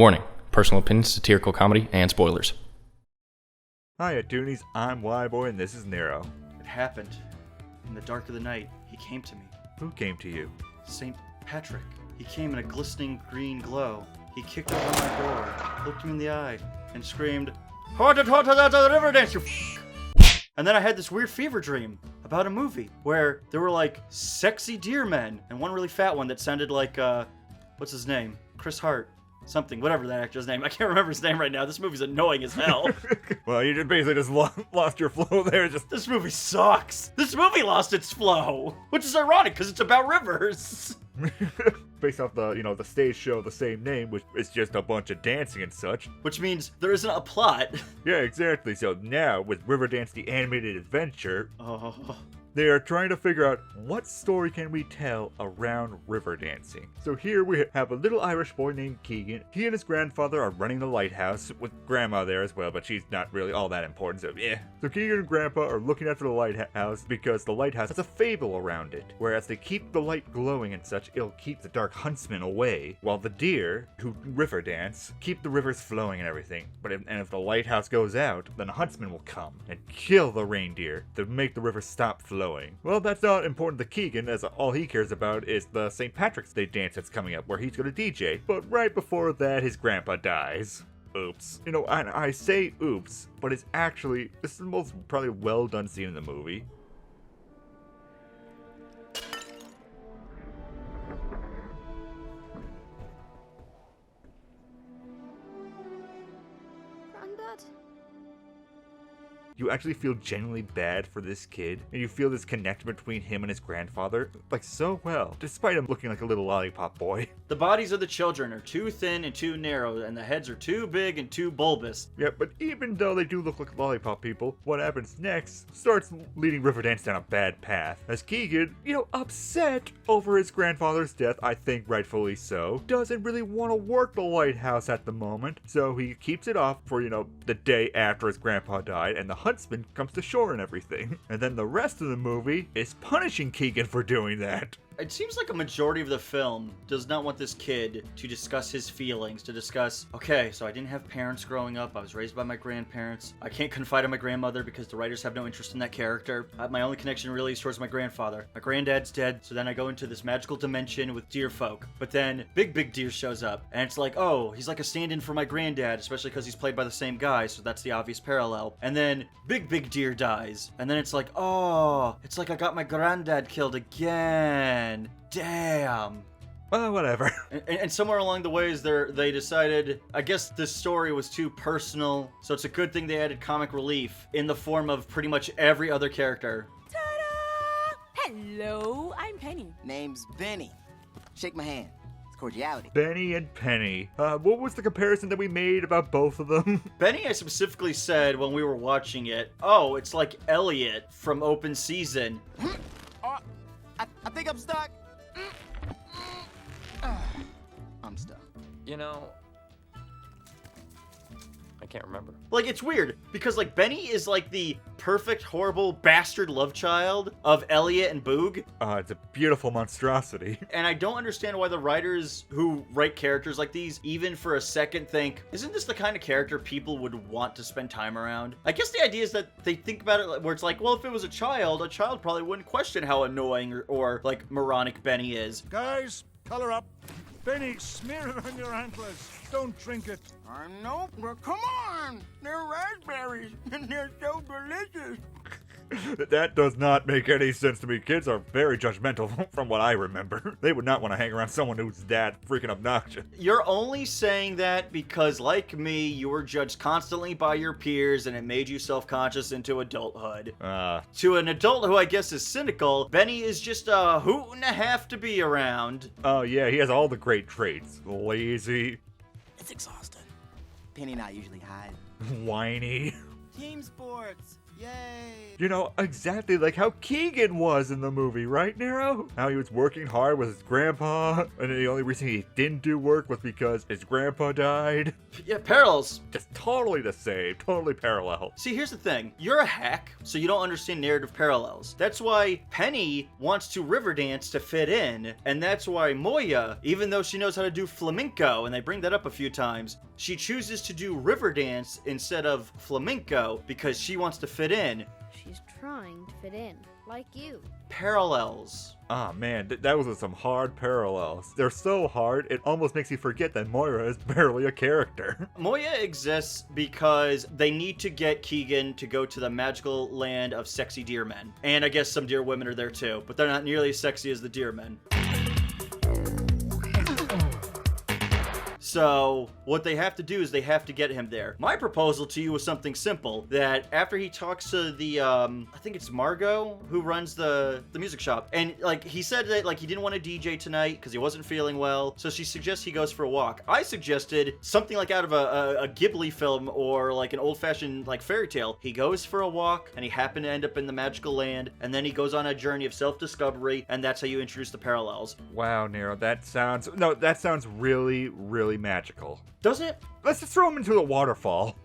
Warning, personal opinions, satirical comedy, and spoilers. Hiya, Toonies. I'm WHYBOY, and this is NERO. It happened. In the dark of the night, he came to me. Who came to you? St. Patrick. He came in a glistening green glow. He kicked open my door, looked me in the eye, and screamed, Riverdance, you f***! And then I had this weird fever dream about a movie where there were like sexy deer men and one really fat one that sounded like, what's his name? Chris Hart. Something, whatever that actor's name. I can't remember his name right now. This movie's annoying as hell. Well, you basically just lost your flow there. This movie sucks. This movie lost its flow, which is ironic because it's about rivers. Based off the stage show of the same name, which is just a bunch of dancing and such. Which means there isn't a plot. Yeah, exactly. So now, with Riverdance The Animated Adventure, Oh. they are trying to figure out what story can we tell around Riverdancing. So here we have a little Irish boy named Keegan. He and his grandfather are running the lighthouse, with grandma there as well, but she's not really all that important, so yeah. So Keegan and grandpa are looking after the lighthouse because the lighthouse has a fable around it, whereas they keep the light glowing and such, it'll keep the dark huntsman away, while the deer, who river dance, keep the rivers flowing and everything. But if the lighthouse goes out, then the huntsman will come and kill the reindeer to make the river stop flowing. Well, that's not important to Keegan, as all he cares about is the St. Patrick's Day dance that's coming up, where he's gonna DJ. But right before that, his grandpa dies. Oops. And I say oops, but this is the most probably well done scene in the movie. Granddad? You actually feel genuinely bad for this kid, and you feel this connection between him and his grandfather, like, so well, despite him looking like a little lollipop boy. The bodies of the children are too thin and too narrow, and the heads are too big and too bulbous. Yeah, but even though they do look like lollipop people, what happens next starts leading Riverdance down a bad path. As Keegan, upset over his grandfather's death, I think rightfully so, doesn't really want to work the lighthouse at the moment, so he keeps it off for, the day after his grandpa died, and the huntsman comes to shore and everything. And then the rest of the movie is punishing Keegan for doing that. It seems like a majority of the film does not want this kid to discuss his feelings, to discuss, okay, so I didn't have parents growing up, I was raised by my grandparents, I can't confide in my grandmother because the writers have no interest in that character. My only connection really is towards my grandfather. My granddad's dead, so then I go into this magical dimension with deer folk. But then Big Deer shows up, and it's like, oh, he's like a stand-in for my granddad, especially because he's played by the same guy, so that's the obvious parallel. And then Big Deer dies, and then it's like, oh, it's like I got my granddad killed again. Damn. Well, whatever. And somewhere along the ways they decided, I guess this story was too personal, so it's a good thing they added comic relief in the form of pretty much every other character. Ta-da! Hello, I'm Penny. Name's Benny. Shake my hand. It's cordiality. Benny and Penny. What was the comparison that we made about both of them? Benny, I specifically said when we were watching it, oh, it's like Elliot from Open Season. I think I'm stuck. I'm stuck. I can't remember. Like, it's weird, because, like, Benny is, like, the perfect, horrible, bastard love child of Elliot and Boog. It's a beautiful monstrosity. And I don't understand why the writers who write characters like these, even for a second, think, isn't this the kind of character people would want to spend time around? I guess the idea is that they think about it where it's like, well, if it was a child probably wouldn't question how annoying or like, moronic Benny is. Guys, color up. Benny, smear it on your antlers. Don't drink it. Nope. Well, come on. They're raspberries, and they're so delicious. That does not make any sense to me. Kids are very judgmental from what I remember. They would not want to hang around someone who's that freaking obnoxious. You're only saying that because, like me, you were judged constantly by your peers and it made you self-conscious into adulthood. To an adult who I guess is cynical, Benny is just a hoot and a half to be around. Oh yeah, he has all the great traits. Lazy. It's exhausting. Penny and I usually hide. Whiny. Team sports. Yay! You know, exactly like how Keegan was in the movie, right, Nero? How he was working hard with his grandpa, and the only reason he didn't do work was because his grandpa died. Yeah, parallels. Just totally the same, totally parallel. See, here's the thing. You're a hack, so you don't understand narrative parallels. That's why Penny wants to Riverdance to fit in, and that's why Moya, even though she knows how to do flamenco, and they bring that up a few times, she chooses to do Riverdance instead of flamenco because she wants to fit in. She's trying to fit in, like you. Parallels. Ah man, that was some hard parallels. They're so hard, it almost makes you forget that Moira is barely a character. Moya exists because they need to get Keegan to go to the magical land of sexy deer men. And I guess some deer women are there too, but they're not nearly as sexy as the deer men. So what they have to do is they have to get him there. My proposal to you was something simple, that after he talks to the, I think it's Margot, who runs the music shop, and like he said that like he didn't want to DJ tonight because he wasn't feeling well, so she suggests he goes for a walk. I suggested something like out of a Ghibli film or like an old-fashioned like fairy tale. He goes for a walk and he happened to end up in the magical land, and then he goes on a journey of self-discovery, and that's how you introduce the parallels. Wow, Nero, that sounds really, really magical. Doesn't it? Let's just throw him into the waterfall.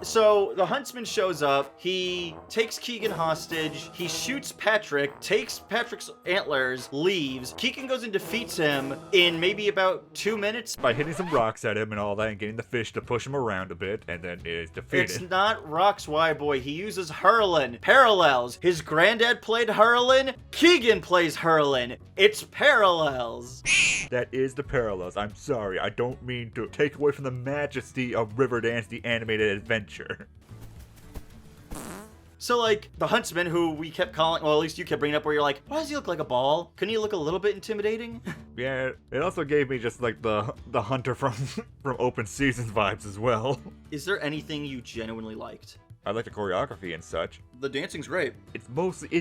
So the huntsman shows up, he takes Keegan hostage, he shoots Patrick, takes Patrick's antlers, leaves. Keegan goes and defeats him in maybe about 2 minutes. By hitting some rocks at him and all that and getting the fish to push him around a bit, and then is defeated. It's not rocks, WHYBOY. He uses hurling. Parallels. His granddad played hurling. Keegan plays hurling. It's parallels. That is the parallels. I'm sorry, I don't mean to take away from the majesty of Riverdance The Animated Adventure. So, like, the huntsman, who we kept calling, well, at least you kept bringing up, where you're like, why does he look like a ball? Couldn't he look a little bit intimidating? Yeah, it also gave me just like the hunter from Open Seasons vibes as well. Is there anything you genuinely liked? I like the choreography and such. The dancing's great. It's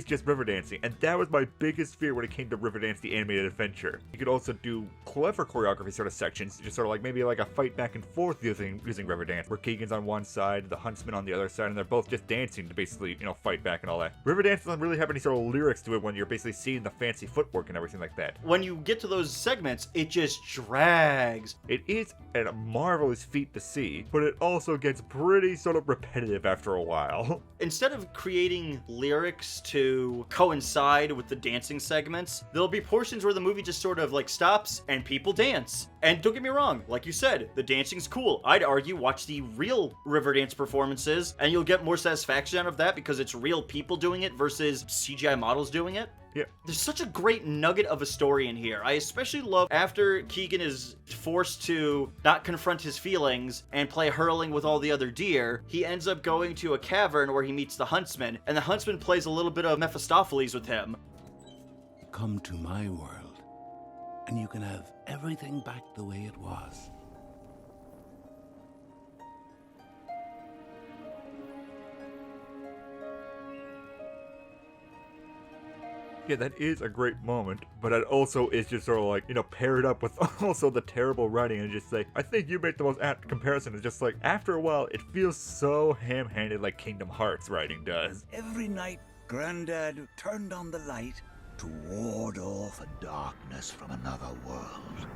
just Riverdancing, and that was my biggest fear when it came to Riverdance The Animated Adventure. You could also do clever choreography sort of sections, just sort of like maybe like a fight back and forth using Riverdance, where Keegan's on one side, the huntsman on the other side, and they're both just dancing to basically, you know, fight back and all that. Riverdance doesn't really have any sort of lyrics to it when you're basically seeing the fancy footwork and everything like that. When you get to those segments, it just drags. It is a marvelous feat to see, but it also gets pretty sort of repetitive after a while. Instead of creating lyrics to coincide with the dancing segments, there'll be portions where the movie just sort of like stops and people dance. And don't get me wrong, like you said, the dancing's cool. I'd argue watch the real Riverdance performances and you'll get more satisfaction out of that because it's real people doing it versus CGI models doing it. Yeah. There's such a great nugget of a story in here. I especially love after Keegan is forced to not confront his feelings and play hurling with all the other deer, he ends up going to a cavern where he meets the huntsman, and the huntsman plays a little bit of Mephistopheles with him. Come to my world, and you can have everything back the way it was. Yeah, that is a great moment, but it also is just sort of like, you know, paired up with also the terrible writing and just like, I think you make the most apt comparison. It's just like, after a while, it feels so ham-handed like Kingdom Hearts writing does. Every night, Granddad turned on the light to ward off a darkness from another world.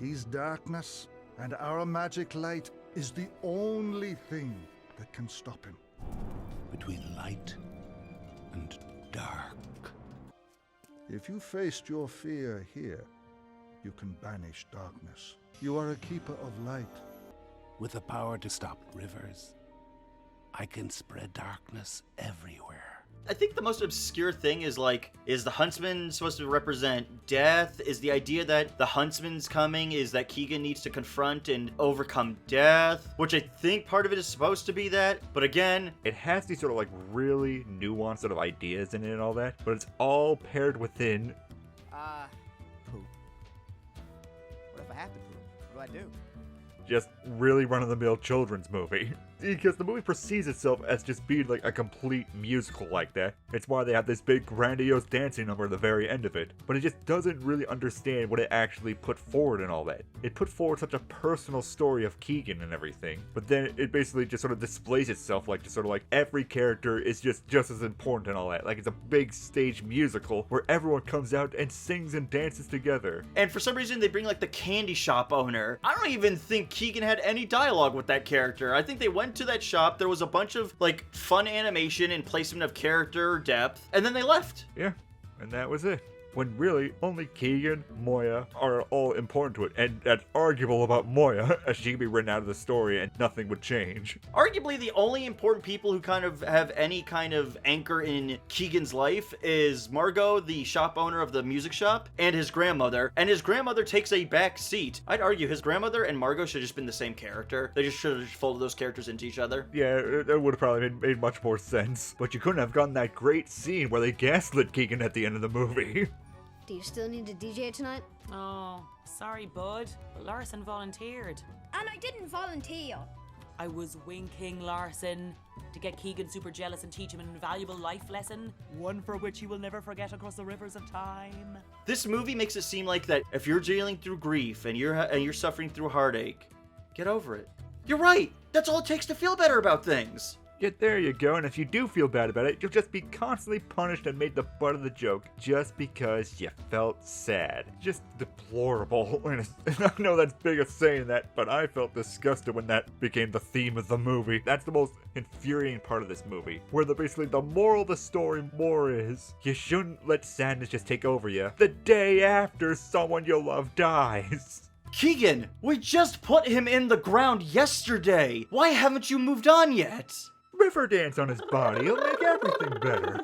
He's darkness, and our magic light is the only thing that can stop him. Between light and dark. If you faced your fear here, you can banish darkness. You are a keeper of light. With the power to stop rivers, I can spread darkness everywhere. I think the most obscure thing is like, is the huntsman supposed to represent death? Is the idea that the huntsman's coming is that Keegan needs to confront and overcome death? Which I think part of it is supposed to be that, but again, it has these sort of like really nuanced sort of ideas in it and all that, but it's all paired within. Poop. What if I have to poop? What do I do? Just really run-of-the-mill children's movie. because the movie perceives itself as just being like a complete musical like that. It's why they have this big grandiose dancing number at the very end of it, but it just doesn't really understand what it actually put forward and all that. It put forward such a personal story of Keegan and everything, but then it basically just sort of displays itself like just sort of like every character is just as important and all that. Like it's a big stage musical where everyone comes out and sings and dances together. And for some reason they bring like the candy shop owner. I don't even think Keegan had any dialogue with that character. I think they went to that shop, there was a bunch of like fun animation and placement of character depth, and then they left. Yeah, and that was it. When really, only Keegan, Moya are all important to it, and that's arguable about Moya, as she could be written out of the story and nothing would change. Arguably the only important people who kind of have any kind of anchor in Keegan's life is Margot, the shop owner of the music shop, and his grandmother takes a back seat. I'd argue his grandmother and Margot should have just been the same character. They just should have folded those characters into each other. Yeah, it would have probably made much more sense, but you couldn't have gotten that great scene where they gaslit Keegan at the end of the movie. Do you still need a DJ tonight? Oh, sorry, bud, but Larson volunteered. And I didn't volunteer. I was winking Larson to get Keegan super jealous and teach him an invaluable life lesson, one for which he will never forget across the rivers of time. This movie makes it seem like that if you're dealing through grief and you're suffering through heartache, get over it. You're right. That's all it takes to feel better about things. Yeah, there you go, and if you do feel bad about it, you'll just be constantly punished and made the butt of the joke just because you felt sad. Just deplorable. And I know that's big of saying that, but I felt disgusted when that became the theme of the movie. That's the most infuriating part of this movie, where basically the moral of the story more is, you shouldn't let sadness just take over you the day after someone you love dies. Keegan, we just put him in the ground yesterday. Why haven't you moved on yet? Riverdance on his body, he'll make everything better.